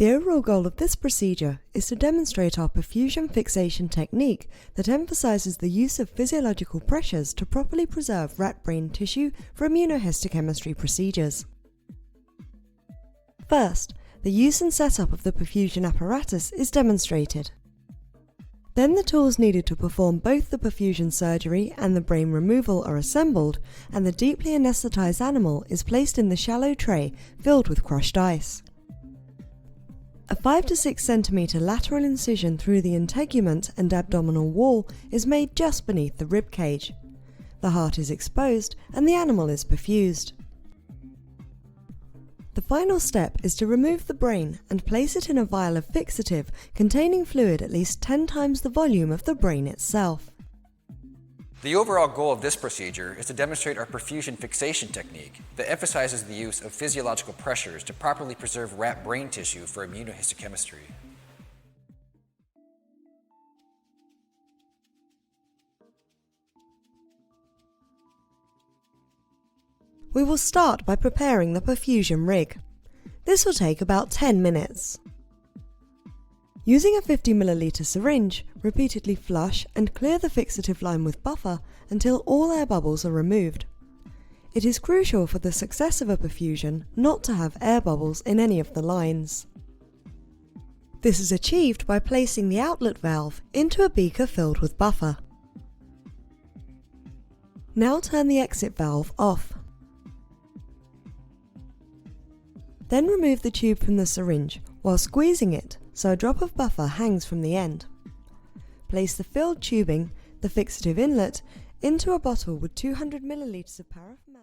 The overall goal of this procedure is to demonstrate our perfusion fixation technique that emphasizes the use of physiological pressures to properly preserve rat brain tissue for immunohistochemistry procedures. First, the use and setup of the perfusion apparatus is demonstrated. Then the tools needed to perform both the perfusion surgery and the brain removal are assembled, and the deeply anesthetized animal is placed in the shallow tray filled with crushed ice. A 5 to 6 cm lateral incision through the integument and abdominal wall is made just beneath the rib cage. The heart is exposed and the animal is perfused. The final step is to remove the brain and place it in a vial of fixative containing fluid at least 10 times the volume of the brain itself. The overall goal of this procedure is to demonstrate our perfusion fixation technique that emphasizes the use of physiological pressures to properly preserve rat brain tissue for immunohistochemistry. We will start by preparing the perfusion rig. This will take about 10 minutes. Using a 50 ml syringe, repeatedly flush and clear the fixative line with buffer until all air bubbles are removed. It is crucial for the success of a perfusion not to have air bubbles in any of the lines. This is achieved by placing the outlet valve into a beaker filled with buffer. Now turn the exit valve off. Then remove the tube from the syringe while squeezing it so a drop of buffer hangs from the end. Place the filled tubing, the fixative inlet, into a bottle with 200 ml of paraffin.